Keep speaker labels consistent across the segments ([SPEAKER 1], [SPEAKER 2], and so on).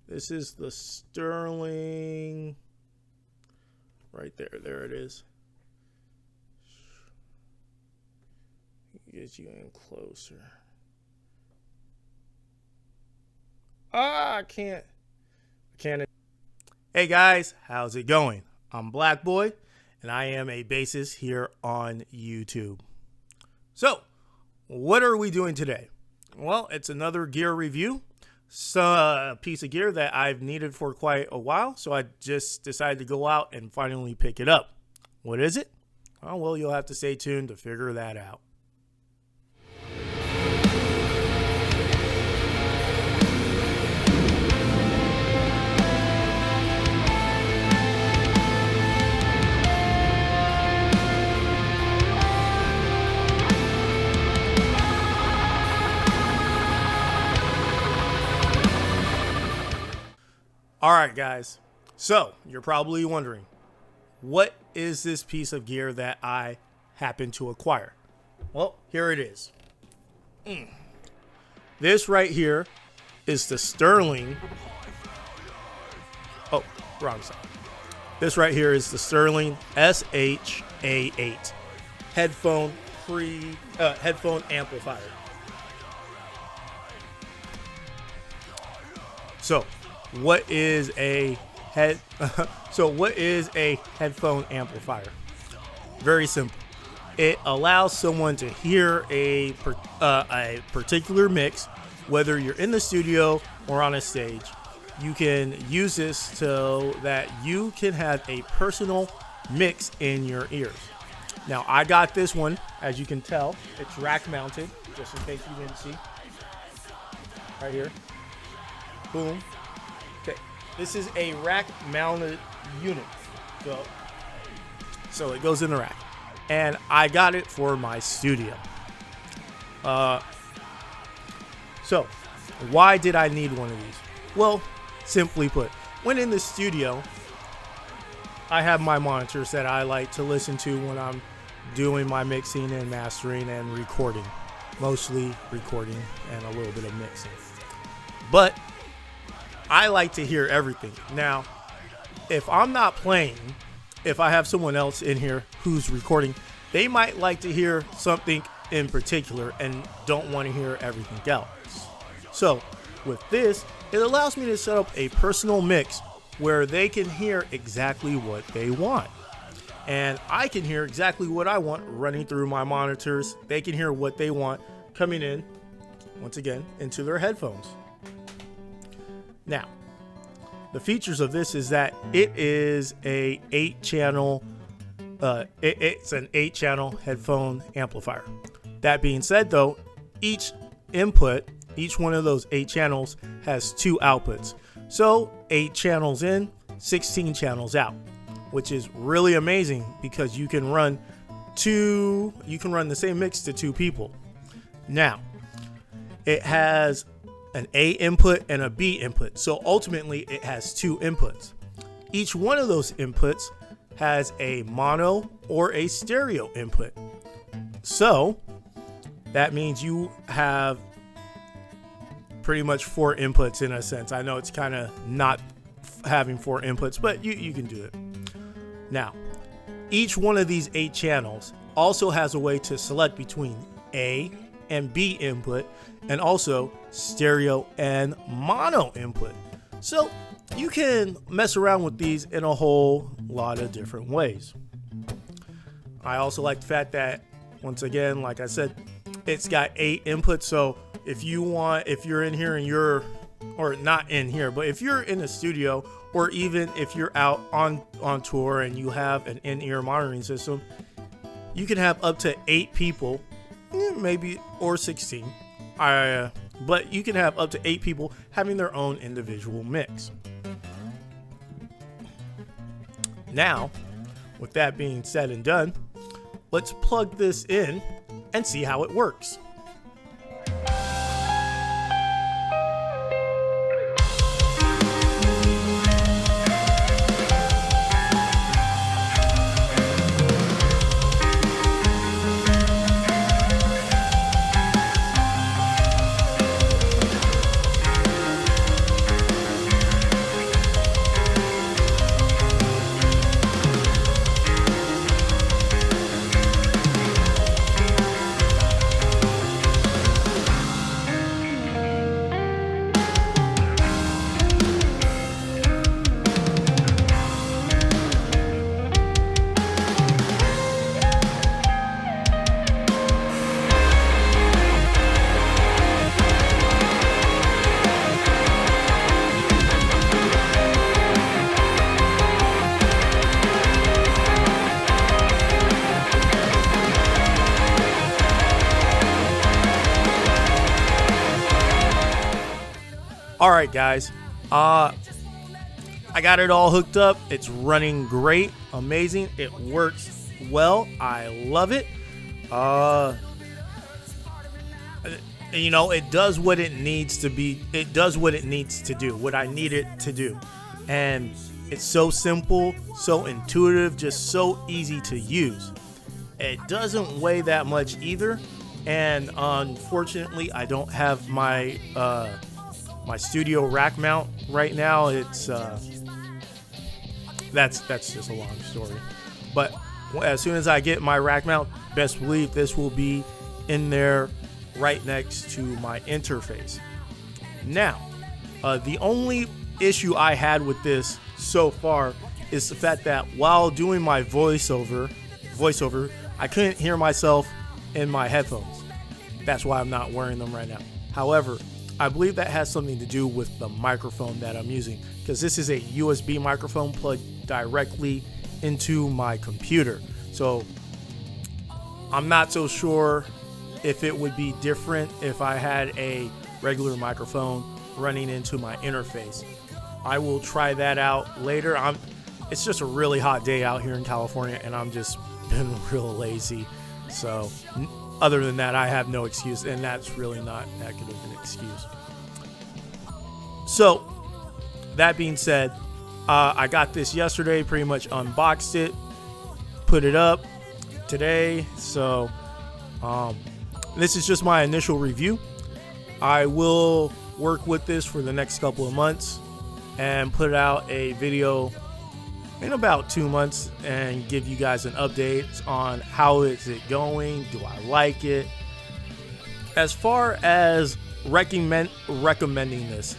[SPEAKER 1] This is the Sterling. Right there. There it is. Get you in closer. I can't. Hey guys, how's it going? I'm Black Boy, and I am a bassist here on YouTube. So, what are we doing today? Well, it's another gear review. So, a piece of gear that I've needed for quite a while, so I just decided to go out and finally pick it up. What is it? Oh, well, you'll have to stay tuned to figure that out. All right, guys. So you're probably wondering, what is this piece of gear that I happen to acquire? Well, here it is. This right here is the Sterling. Oh, wrong side. This right here is the Sterling SHA8 headphone amplifier. So, what is a headphone amplifier? Very simple. It allows someone to hear a particular mix, whether you're in the studio or on a stage. You can use this so that you can have a personal mix in your ears. Now, I got this one, as you can tell, it's rack mounted, just in case you didn't see. Right here. Boom. Okay. This is a rack mounted unit. So it goes in the rack. And I got it for my studio. So why did I need one of these? Well, simply put, when in the studio, I have my monitors that I like to listen to when I'm doing my mixing and mastering and recording. Mostly recording and a little bit of mixing. But I like to hear everything. Now, if I'm not playing, if I have someone else in here who's recording, they might like to hear something in particular and don't want to hear everything else. So with this, it allows me to set up a personal mix where they can hear exactly what they want. And I can hear exactly what I want running through my monitors. They can hear what they want coming in, once again, into their headphones. Now, the features of this is that it is a 8-channel, it's an 8-channel headphone amplifier. That being said, though, each one of those 8 channels has 2 outputs. So 8 channels in, 16 channels out, which is really amazing because you can run the same mix to 2 people. Now, it has an A input and a B input. So ultimately it has 2 inputs. Each one of those inputs has a mono or a stereo input. So that means you have pretty much 4 inputs in a sense. I know it's kind of not having 4 inputs, but you can do it. Now, each one of these 8 channels also has a way to select between A and B input, and also stereo and mono input. So you can mess around with these in a whole lot of different ways. I also like the fact that, once again, like I said, it's got 8 inputs. So if you're in here and or not in here, but if you're in a studio, or even if you're out on tour and you have an in-ear monitoring system, you can have up to 8 people, maybe, or 16. But you can have up to 8 people having their own individual mix. Now, with that being said and done, let's plug this in and see how it works. All right, guys. I got it all hooked up. It's running great, amazing. It works well. I love it. You know, it does what it needs to be. It does what it needs to do, what I need it to do. And it's so simple, so intuitive, just so easy to use. It doesn't weigh that much either. And unfortunately, I don't have my my studio rack mount right now. It's that's just a long story. But as soon as I get my rack mount, best believe this will be in there right next to my interface. Now, the only issue I had with this so far is the fact that while doing my voiceover, I couldn't hear myself in my headphones. That's why I'm not wearing them right now. However, I believe that has something to do with the microphone that I'm using, because this is a USB microphone plugged directly into my computer. So I'm not so sure if it would be different if I had a regular microphone running into my interface. I will try that out later. It's just a really hot day out here in California, and I'm just been real lazy. So other than that, I have no excuse, and that's really not that good of an excuse. So that being said, I got this yesterday, pretty much unboxed it, put it up today. So this is just my initial review. I will work with this for the next couple of months and put out a video in about 2 months and give you guys an update on how is it going. Do I like it? As far as recommending this,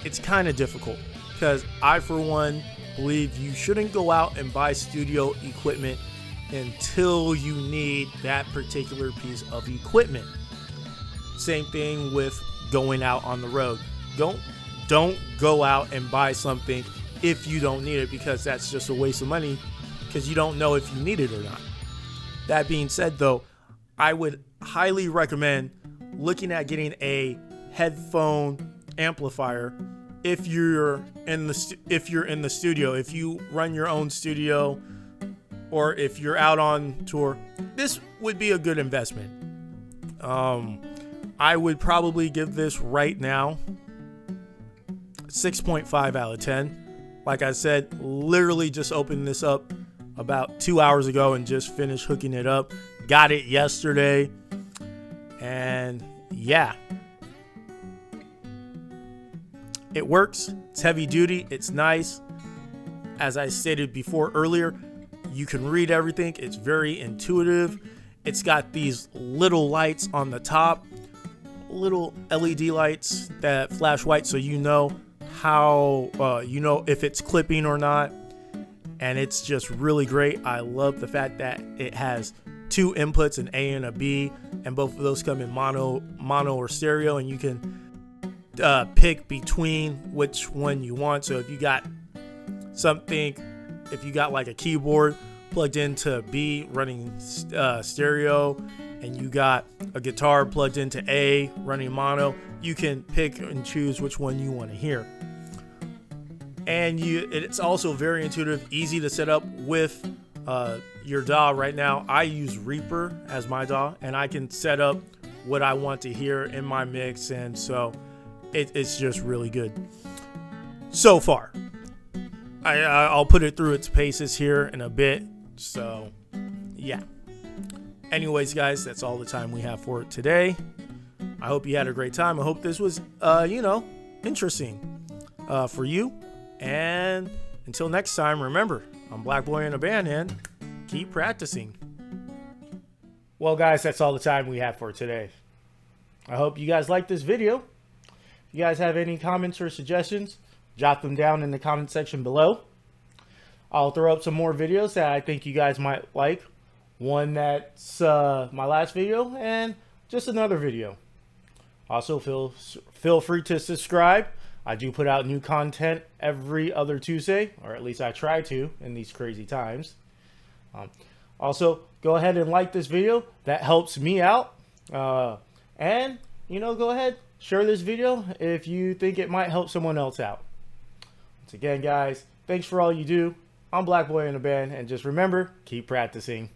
[SPEAKER 1] it's kind of difficult, because I, for one, believe you shouldn't go out and buy studio equipment until you need that particular piece of equipment. Same thing with going out on the road. Don't go out and buy something if you don't need it, because that's just a waste of money, because you don't know if you need it or not. That being said, though, I would highly recommend looking at getting a headphone amplifier if you're in the studio. If you run your own studio, or if you're out on tour, this would be a good investment. I would probably give this right now 6.5 out of 10. Like I said, literally just opened this up about 2 hours ago and just finished hooking it up. Got it yesterday. And yeah, it works. It's heavy duty. It's nice. As I stated before earlier, you can read everything. It's very intuitive. It's got these little lights on the top, little LED lights that flash white, so you know how if it's clipping or not. And it's just really great. I love the fact that it has two inputs, an A and a B, and both of those come in mono or stereo, and you can pick between which one you want. So if you got like a keyboard plugged into B running stereo, and you got a guitar plugged into A running mono, you can pick and choose which one you want to hear. And it's also very intuitive, easy to set up with your DAW. Right now, I use Reaper as my DAW, and I can set up what I want to hear in my mix, and so it's just really good so far. I'll put it through its paces here in a bit. So yeah. Anyways, guys, that's all the time we have for today. I hope you had a great time. I hope this was interesting for you. And until next time, remember, I'm Black Boy in a Band, and keep practicing. Well, guys, that's all the time we have for today. I hope you guys liked this video. If you guys have any comments or suggestions, jot them down in the comment section below. I'll throw up some more videos that I think you guys might like. One that's my last video, and just another video. Also, feel free to subscribe. I do put out new content every other Tuesday, or at least I try to in these crazy times. Also, go ahead and like this video. That helps me out. And you know, go ahead, share this video if you think it might help someone else out. Once again, guys, thanks for all you do. I'm Black Boy in the Band, and just remember, keep practicing.